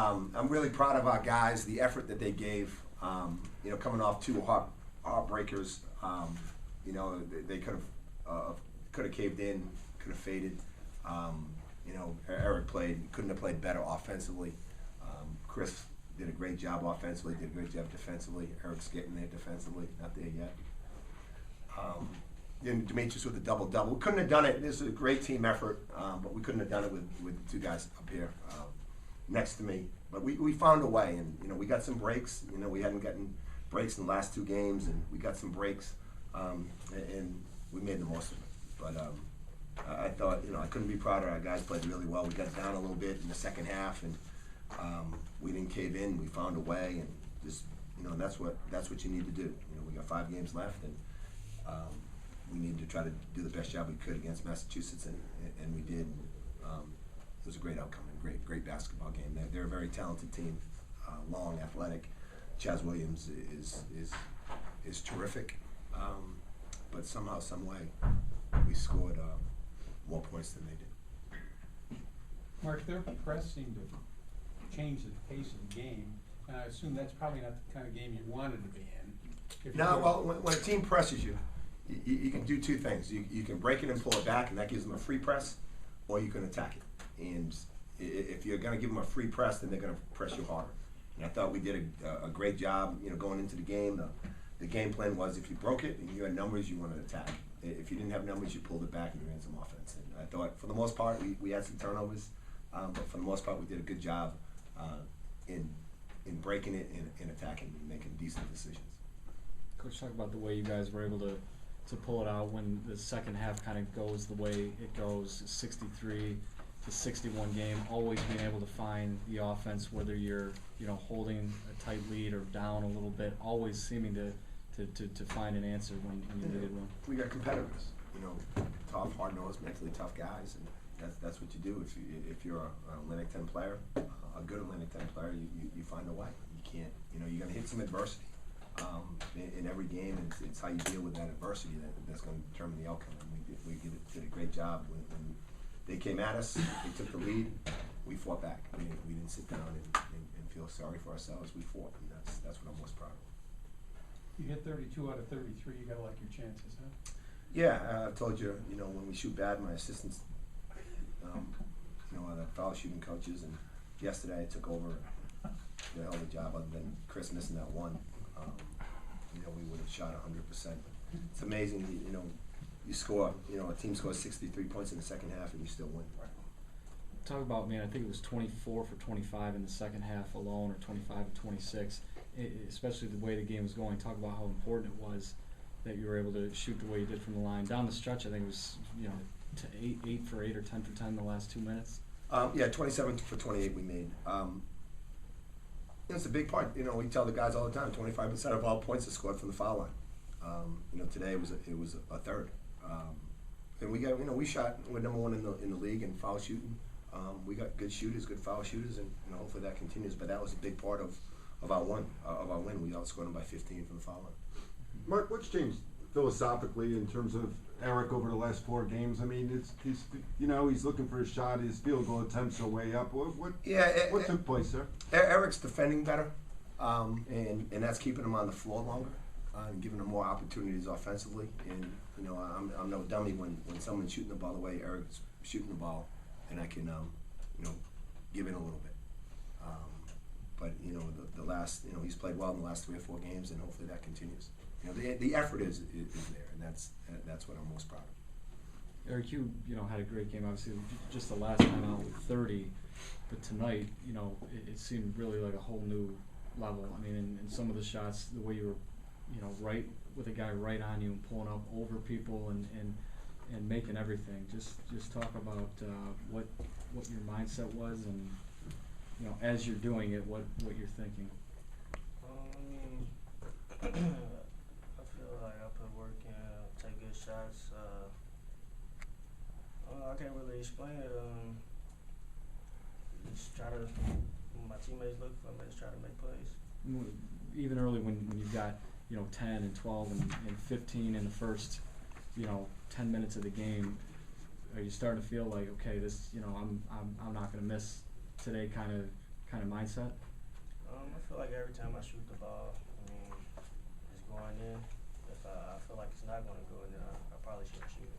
I'm really proud of our guys, the effort that they gave. Coming off two heartbreakers, they could have caved in, could have faded. Eric couldn't have played better offensively. Chris did a great job offensively, did a great job defensively. Eric's getting there defensively, not there yet. Then Demetrius with a double-double. We couldn't have done it. This is a great team effort, but we couldn't have done it with the two guys up here next to me. But we found a way, and we got some breaks. We hadn't gotten breaks in the last two games, and we got some breaks, and we made the most of it. But I thought, I couldn't be prouder. Our guys played really well. We got down a little bit in the second half, and we didn't cave in. We found a way, and just that's what you need to do. We got 5 games left, and we need to try to do the best job we could against Massachusetts, and we did. It was a great outcome and great basketball game. They're a very talented team, long, athletic. Chaz Williams is terrific, but somehow, some way, we scored more points than they did. Mark, their press seemed to change the pace of the game, and I assume that's probably not the kind of game you wanted to be in. No, well, when a team presses you, you can do two things. You can break it and pull it back, and that gives them a free press, or you can attack it. And if you're going to give them a free press, then they're going to press you harder. And I thought we did a great job, going into the game. The game plan was if you broke it and you had numbers, you wanted to attack. If you didn't have numbers, you pulled it back and you ran some offense. And I thought, for the most part, we had some turnovers, but for the most part, we did a good job in breaking it and attacking and making decent decisions. Coach, talk about the way you guys were able to pull it out when the second half kind of goes the way it goes, 63 to 61 game, always being able to find the offense, whether you're holding a tight lead or down a little bit, always seeming to find an answer when you needed one. We got competitors, tough, hard-nosed, mentally tough guys, and that's what you do. If you're an Atlantic 10 player, a good Atlantic 10 player, you find a way. You can't, you're going to hit some adversity in every game, and it's how you deal with that adversity that's going to determine the outcome. And we did a great job when they came at us. They took the lead. We fought back. We didn't sit down and feel sorry for ourselves. We fought, and that's what I'm most proud of. You hit 32 out of 33. You got to like your chances, huh? Yeah, I've told you. When we shoot bad, my assistants, the foul shooting coaches, and yesterday I took over. Did a hell of a job. Other than Chris missing that one, we would have shot 100%. It's amazing. You score. A team scores 63 points in the second half, and you still win. Talk about, man, I think it was 24 for 25 in the second half alone, or 25 to 26. Especially the way the game was going. Talk about how important it was that you were able to shoot the way you did from the line. Down the stretch, I think it was 8 for 8 or 10 for 10 in the last 2 minutes. 27 for 28 we made. It's a big part. We tell the guys all the time, 25% of all points are scored from the foul line. Today it was a third. And we got, we shot. We're number 1 in the league in foul shooting. We got good shooters, good foul shooters, and hopefully that continues. But that was a big part of our win. We outscored them by 15 from the foul line. Mark, what's changed philosophically in terms of Eric over the last 4 games? I mean, he's looking for a shot. His field goal attempts are way up. What took place there? Eric's defending better, and that's keeping him on the floor longer, and giving him more opportunities offensively. And I'm no dummy when someone's shooting the ball the way Eric's shooting the ball, and I can give in a little bit. But the last he's played well in the last 3 or 4 games, and hopefully that continues. The effort is there, and that's what I'm most proud of. Eric, you had a great game. Obviously, just the last time out with 30, but tonight, it seemed really like a whole new level. I mean, in some of the shots, the way you were, right with a guy right on you and pulling up over people and making everything. Just talk about what your mindset was, and as you're doing it, what you're thinking. I feel like I put work in, take good shots. I can't really explain it. Just try to, when my teammates look for me, just try to make plays. Even early when you've got 10 and 12 and 15 in the first 10 minutes of the game, are you starting to feel like, okay, this I'm not going to miss today kind of kind of mindset? I feel like every time I shoot the ball, I mean, it's going in. If I feel like it's not going to go in, then I probably shouldn't shoot it.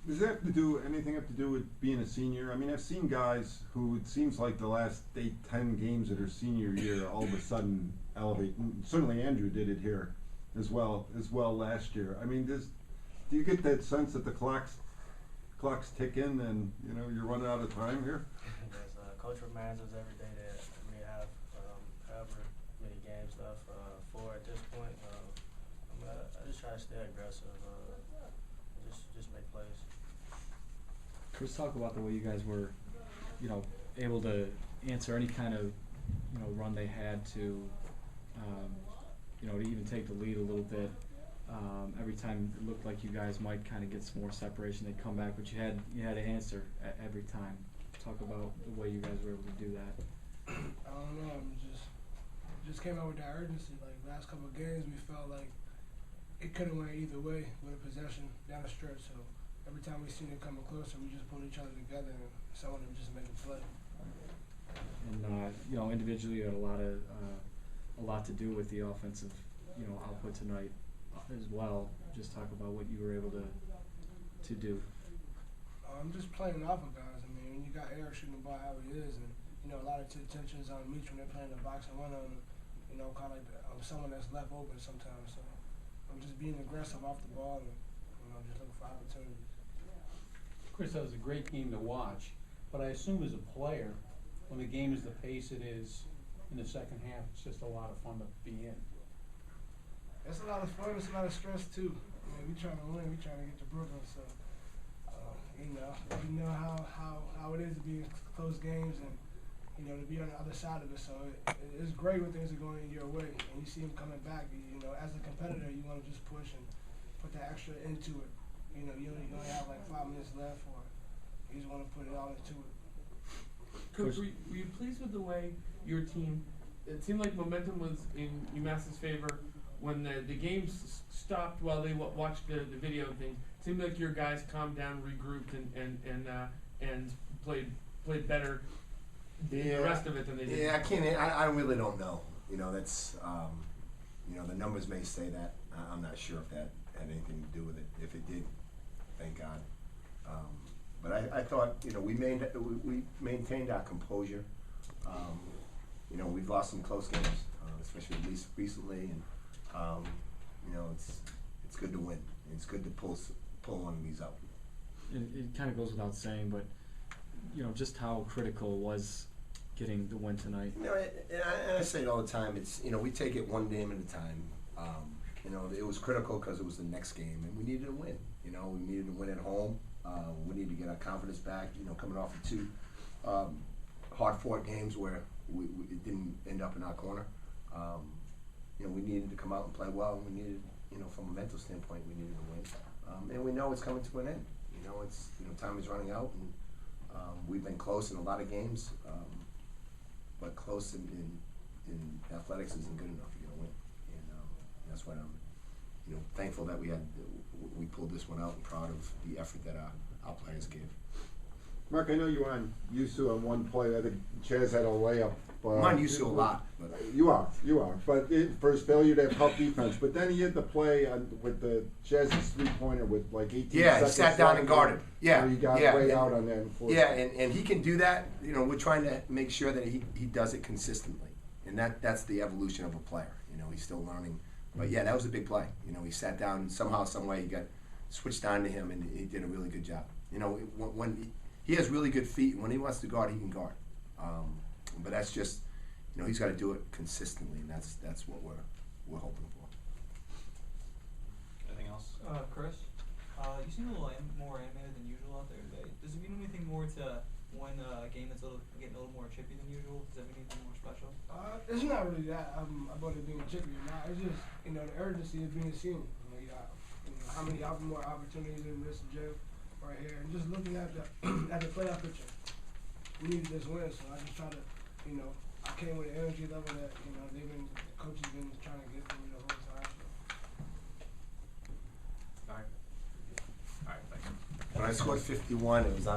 Does that anything have to do with being a senior? I mean, I've seen guys who it seems like the last 8, 10 games of their senior year all of a sudden elevate. And certainly Andrew did it here as well last year. I mean, do you get that sense that the clock's ticking and you're running out of time here? Because Coach reminds us every day that we have however many games left for at this point. I just try to stay aggressive, just make plays. Chris, talk about the way you guys were, able to answer any kind of, run they had to, to even take the lead a little bit. Every time it looked like you guys might kind of get some more separation, they'd come back, but you had to answer every time. Talk about the way you guys were able to do that. I don't know. Just came out with that urgency. Like last couple of games, we felt like it could have went either way with a possession down the stretch. So every time we seen it coming closer, we just pulled each other together and someone would just make a play. And individually, you had a lot to do with the offensive, output tonight as well. Just talk about what you were able to do. I'm just playing off of guys. I mean, when you got Eric shooting the ball how he is, and a lot of attention's on Meach when they're playing the box and one on, kind of like someone that's left open sometimes. So I'm just being aggressive off the ball and just looking for opportunities. Chris, that was a great game to watch, but I assume as a player, when the game is the pace it is in the second half, it's just a lot of fun to be in. It's a lot of fun. It's a lot of stress too. We trying to win. We trying to get to Brooklyn. So you know how it is to be in close games and to be on the other side of it. So it's great when things are going your way and you see them coming back. As a competitor, you want to just push and put that extra into it. You only have like 5 minutes left, or you just want to put it all into it. Coach, were you pleased with the way your team? It seemed like momentum was in UMass's favor when the game stopped while they watched the video thing. It seemed like your guys calmed down, regrouped, and played better. The rest of it than they did. Yeah, I really don't know. That's the numbers may say that. I'm not sure if that had anything to do with it. If it did, thank God. But I thought we maintained our composure. We've lost some close games, especially at least recently, and it's good to win. It's good to pull one of these out. It kind of goes without saying, but just how critical was getting the win tonight. And I say it all the time. It's we take it one game at a time. It was critical because it was the next game, and we needed to win. We needed to win at home. We needed to get our confidence back. Coming off of 2 hard-fought games where it didn't end up in our corner. We needed to come out and play well. We needed, from a mental standpoint, we needed to win. And we know it's coming to an end. It's time is running out, and we've been close in a lot of games, but close in athletics isn't good enough. You're gonna win, and that's why I'm, thankful that we pulled this one out and proud of the effort that our players gave. Mark, I know you were on USU on one play. I think Chaz had a layup. I'm on USU a lot. But you are. But for his failure to have help defense. But then he had the play with the Chaz's 3-pointer with like 18 seconds. Yeah, he sat down and guarded. Yeah, he got way out on that. Yeah, and he can do that. We're trying to make sure that he does it consistently, and that's the evolution of a player. He's still learning. But yeah, that was a big play. He sat down and somehow, some way, he got switched on to him, and he did a really good job. When he has really good feet, and when he wants to guard, he can guard. But that's just, he's got to do it consistently, and that's what we're hoping for. Anything else? Chris, you seem a little more animated than usual out there today. Does it mean anything more to win a game that's getting a little more chippy than usual? Does that mean anything more special? It's not really that about it being chippy or not. It's just the urgency of being seen. How many more opportunities in this gym right here, and just looking at the playoff picture. We needed this win, so I just try to, I came with an energy level that coaches been trying to get through the whole time. All right, thanks. When I scored 51, it was on